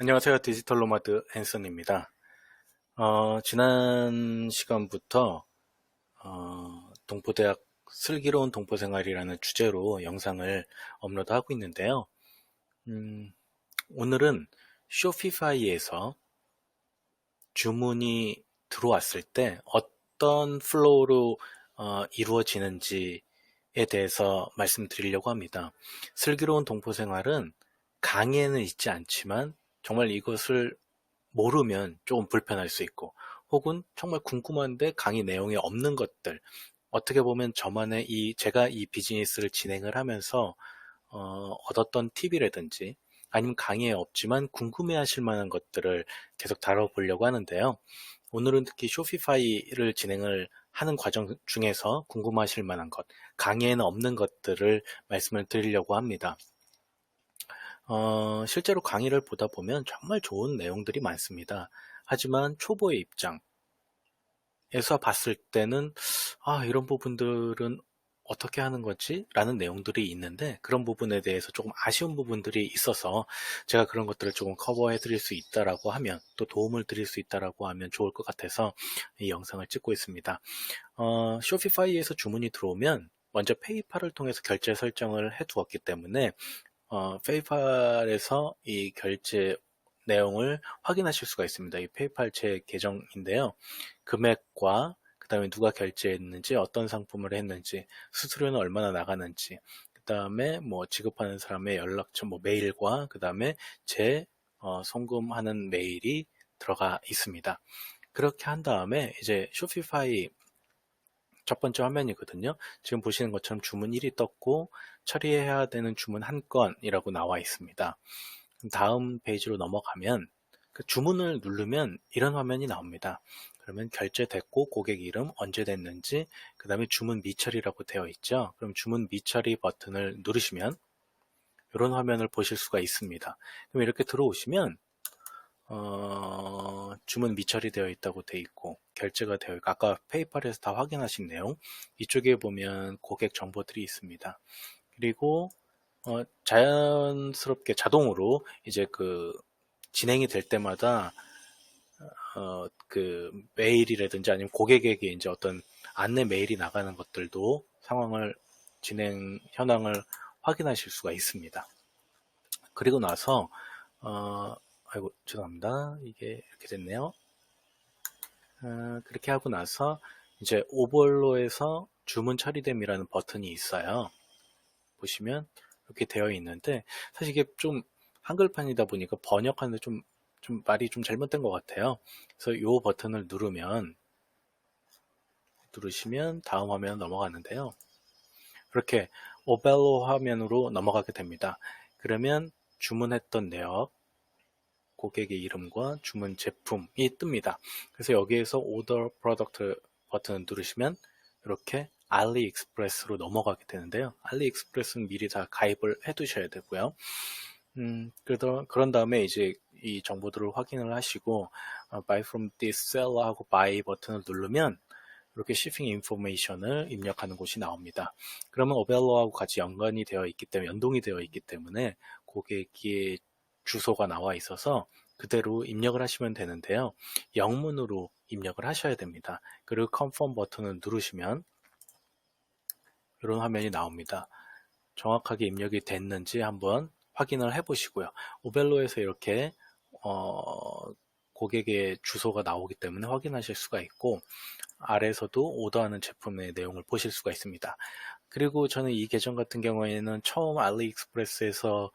안녕하세요. 디지털 노마드 앤슨입니다. 지난 시간부터 동포대학 슬기로운 동포생활이라는 주제로 영상을 업로드하고 있는데요. 음, 오늘은 쇼피파이에서 주문이 들어왔을 때 어떤 플로우로 이루어지는지에 대해서 말씀드리려고 합니다. 슬기로운 동포생활은 강의에는 있지 않지만 정말 이것을 모르면 조금 불편할 수 있고, 혹은 정말 궁금한데 강의 내용에 없는 것들, 어떻게 보면 저만의 제가 이 비즈니스를 진행을 하면서 얻었던 팁이라든지 아니면 강의에 없지만 궁금해하실 만한 것들을 계속 다뤄보려고 하는데요. 오늘은 특히 쇼피파이를 진행을 하는 과정 중에서 궁금하실 만한 것, 강의에는 없는 것들을 말씀을 드리려고 합니다. 실제로 강의를 보다 보면 정말 좋은 내용들이 많습니다. 하지만 초보의 입장에서 봤을 때는, 이런 부분들은 어떻게 하는 거지? 라는 내용들이 있는데, 그런 부분에 대해서 조금 아쉬운 부분들이 있어서 제가 그런 것들을 조금 커버해 드릴 수 있다라고 하면, 또 도움을 드릴 수 있다라고 하면 좋을 것 같아서 이 영상을 찍고 있습니다. 쇼피파이에서 주문이 들어오면 먼저 페이팔을 통해서 결제 설정을 해 두었기 때문에 페이팔에서 이 결제 내용을 확인하실 수가 있습니다. 이 페이팔 제 계정인데요. 금액과 그 다음에 누가 결제했는지, 어떤 상품을 했는지, 수수료는 얼마나 나가는지, 그 다음에 뭐 지급하는 사람의 연락처, 뭐 메일과 그 다음에 제 송금하는 메일이 들어가 있습니다. 그렇게 한 다음에 이제 쇼피파이 첫 번째 화면이거든요. 지금 보시는 것처럼 주문 1이 떴고 처리해야 되는 주문 한 건이라고 나와 있습니다. 다음 페이지로 넘어가면 그 주문을 누르면 이런 화면이 나옵니다. 그러면 결제됐고 고객 이름 언제 됐는지, 그 다음에 주문 미처리라고 되어 있죠. 그럼 주문 미처리 버튼을 누르시면 이런 화면을 보실 수가 있습니다. 그럼 이렇게 들어오시면 주문 미처리되어 있다고 되어 있고 결제가 되어 있고, 아까 페이팔에서 다 확인하신 내용 이쪽에 보면 고객 정보들이 있습니다. 그리고 자연스럽게 자동으로 이제 그 진행이 될 때마다 그 메일이라든지 아니면 고객에게 이제 어떤 안내 메일이 나가는 것들도 상황을 진행 현황을 확인하실 수가 있습니다. 그리고 나서 아이고 죄송합니다. 이게 이렇게 됐네요. 그렇게 하고 나서 이제 오버로에서 주문 처리됨이라는 버튼이 있어요. 보시면 이렇게 되어 있는데, 사실 이게 좀 한글판이다 보니까 번역하는데 좀 말이 좀 잘못된 것 같아요. 그래서 이 버튼을 누르시면 다음 화면 넘어가는데요. 이렇게 오벨로 화면으로 넘어가게 됩니다. 그러면 주문했던 내역, 고객의 이름과 주문 제품이 뜹니다. 그래서 여기에서 오더 프로덕트 버튼을 누르시면 이렇게 알리익스프레스로 넘어가게 되는데요. 알리익스프레스는 미리 다 가입을 해 두셔야 되고요. 그런 다음에 이제 이 정보들을 확인을 하시고 buy from this seller 하고 buy 버튼을 누르면 이렇게 shipping information을 입력하는 곳이 나옵니다. 그러면 오벨로하고 같이 연동이 되어 있기 때문에 고객의 주소가 나와 있어서 그대로 입력을 하시면 되는데요. 영문으로 입력을 하셔야 됩니다. 그리고 confirm 버튼을 누르시면 이런 화면이 나옵니다. 정확하게 입력이 됐는지 한번 확인을 해보시고요. 오벨로에서 이렇게 고객의 주소가 나오기 때문에 확인하실 수가 있고, 아래에서도 오더하는 제품의 내용을 보실 수가 있습니다. 그리고 저는 이 계정 같은 경우에는 처음 알리익스프레스에서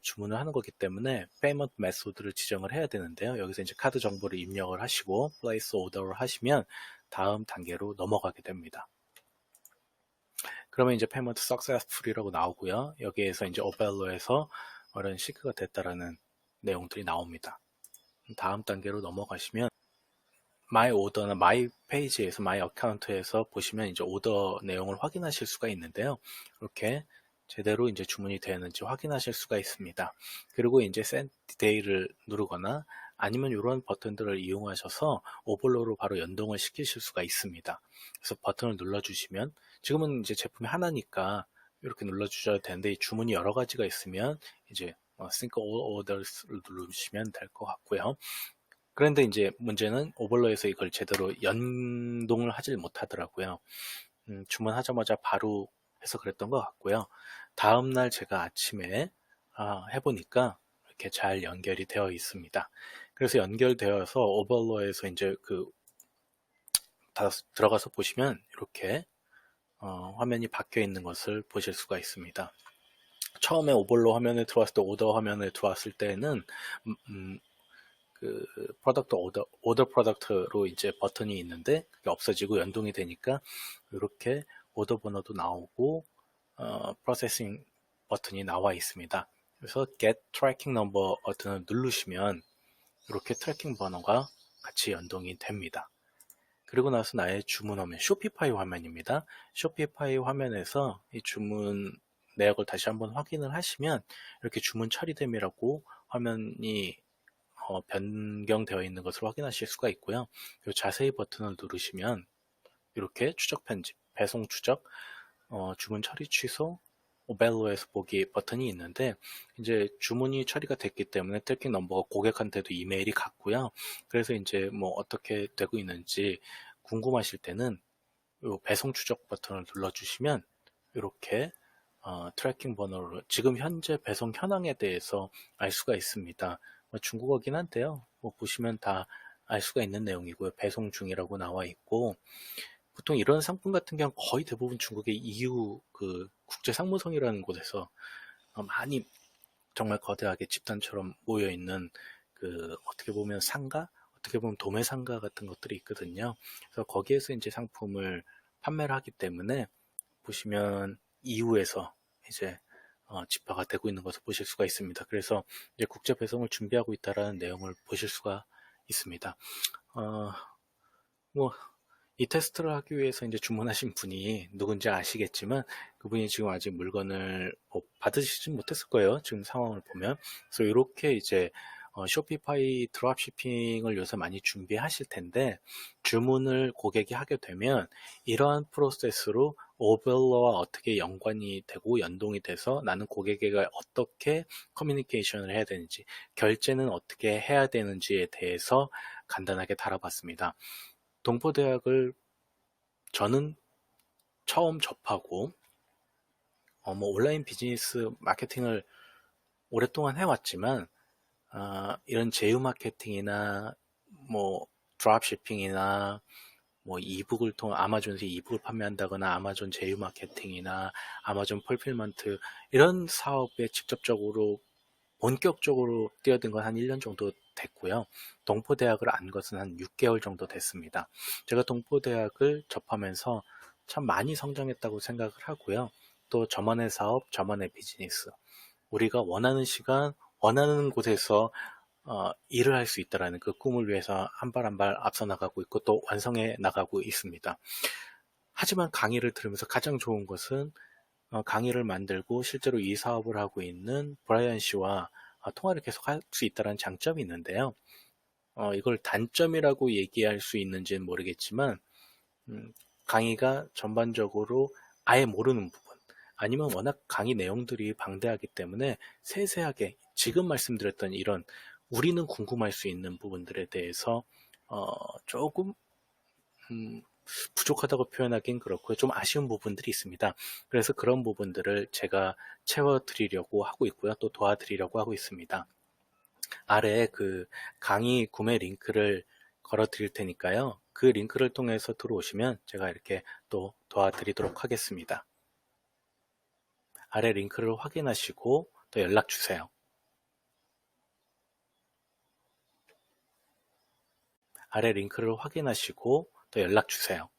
주문을 하는 거기 때문에 페이먼트 메소드를 지정을 해야 되는데요. 여기서 이제 카드 정보를 입력을 하시고 플레이스 오더를 하시면 다음 단계로 넘어가게 됩니다. 그러면 이제 페이먼트 석세스풀이라고 나오고요. 여기에서 이제 오벨로에서 이런 시크가 됐다라는 내용들이 나옵니다. 다음 단계로 넘어가시면 마이 오더나 마이 페이지에서 마이 어카운트에서 보시면 이제 오더 내용을 확인하실 수가 있는데요. 이렇게 제대로 이제 주문이 되었는지 확인하실 수가 있습니다. 그리고 이제 send day를 누르거나 아니면 이런 버튼들을 이용하셔서 오버로로 바로 연동을 시키실 수가 있습니다. 그래서 버튼을 눌러주시면, 지금은 이제 제품이 하나니까 이렇게 눌러주셔도 되는데, 이 주문이 여러 가지가 있으면 이제 sync all orders를 누르시면 될 것 같고요. 그런데 이제 문제는 오버로에서 이걸 제대로 연동을 하질 못하더라고요. 주문하자마자 바로 해서 그랬던 것 같고요. 다음날 제가 아침에 해보니까 이렇게 잘 연결이 되어 있습니다. 그래서 연결되어서 오버로에서 이제 들어가서 보시면 이렇게 화면이 바뀌어 있는 것을 보실 수가 있습니다. 처음에 오버로 화면에 들어왔을 때, 오더 화면에 들어왔을 때는 그 프로덕트 오더 프로덕트로 이제 버튼이 있는데 그게 없어지고 연동이 되니까 이렇게 오더 번호도 나오고 프로세싱 버튼이 나와 있습니다. 그래서 Get Tracking Number 버튼을 누르시면 이렇게 트래킹 번호가 같이 연동이 됩니다. 그리고 나서 나의 주문 화면, 쇼피파이 화면입니다. 쇼피파이 화면에서 이 주문 내역을 다시 한번 확인을 하시면 이렇게 주문 처리됨이라고 화면이 변경되어 있는 것을 확인하실 수가 있고요. 이 자세히 버튼을 누르시면 이렇게 추적 편집, 배송 추적, 주문 처리 취소, 오벨로에서 보기 버튼이 있는데 이제 주문이 처리가 됐기 때문에 트래킹 넘버가 고객한테도 이메일이 갔고요. 그래서 이제 뭐 어떻게 되고 있는지 궁금하실 때는 이 배송 추적 버튼을 눌러주시면 이렇게 트래킹 번호로 지금 현재 배송 현황에 대해서 알 수가 있습니다. 중국어긴 한데요. 보시면 다 알 수가 있는 내용이고요. 배송 중이라고 나와 있고 보통 이런 상품 같은 경우는 거의 대부분 중국의 EU 국제상무성이라는 곳에서 많이 정말 거대하게 집단처럼 모여 있는 어떻게 보면 상가, 어떻게 보면 도매 상가 같은 것들이 있거든요. 그래서 거기에서 이제 상품을 판매를 하기 때문에 보시면 EU에서 이제 집화가 되고 있는 것을 보실 수가 있습니다. 그래서 이제 국제 배송을 준비하고 있다라는 내용을 보실 수가 있습니다. 이 테스트를 하기 위해서 이제 주문하신 분이 누군지 아시겠지만 그분이 지금 아직 물건을 받으시진 못했을 거예요. 지금 상황을 보면. 그래서 이렇게 이제 쇼피파이 드롭시핑을 요새 많이 준비하실 텐데 주문을 고객이 하게 되면 이러한 프로세스로 오벨러와 어떻게 연관이 되고 연동이 돼서 나는 고객에게 어떻게 커뮤니케이션을 해야 되는지 결제는 어떻게 해야 되는지에 대해서 간단하게 다뤄봤습니다. 동포대학을 저는 처음 접하고 온라인 비즈니스 마케팅을 오랫동안 해왔지만 이런 제휴 마케팅이나 드롭시핑이나 이북을 통해 아마존에서 이북을 판매한다거나 아마존 제휴 마케팅이나 아마존 풀필먼트 이런 사업에 직접적으로 본격적으로 뛰어든 건 한 1년 정도 됐고요. 동포대학을 안 것은 한 6개월 정도 됐습니다. 제가 동포대학을 접하면서 참 많이 성장했다고 생각을 하고요. 또 저만의 사업, 저만의 비즈니스. 우리가 원하는 시간, 원하는 곳에서 일을 할 수 있다는 그 꿈을 위해서 한 발 한 발 앞서 나가고 있고 또 완성해 나가고 있습니다. 하지만 강의를 들으면서 가장 좋은 것은 강의를 만들고 실제로 이 사업을 하고 있는 브라이언 씨와 통화를 계속 할 수 있다는 장점이 있는데요. 이걸 단점이라고 얘기할 수 있는지는 모르겠지만 강의가 전반적으로 아예 모르는 부분 아니면 워낙 강의 내용들이 방대하기 때문에 세세하게 지금 말씀드렸던 이런 우리는 궁금할 수 있는 부분들에 대해서 조금 부족하다고 표현하긴 그렇고요. 좀 아쉬운 부분들이 있습니다. 그래서 그런 부분들을 제가 채워드리려고 하고 있고요. 또 도와드리려고 하고 있습니다. 아래에 강의 구매 링크를 걸어 드릴 테니까요. 그 링크를 통해서 들어오시면 제가 이렇게 또 도와드리도록 하겠습니다. 아래 링크를 확인하시고 또 연락 주세요. 아래 링크를 확인하시고 또 연락 주세요.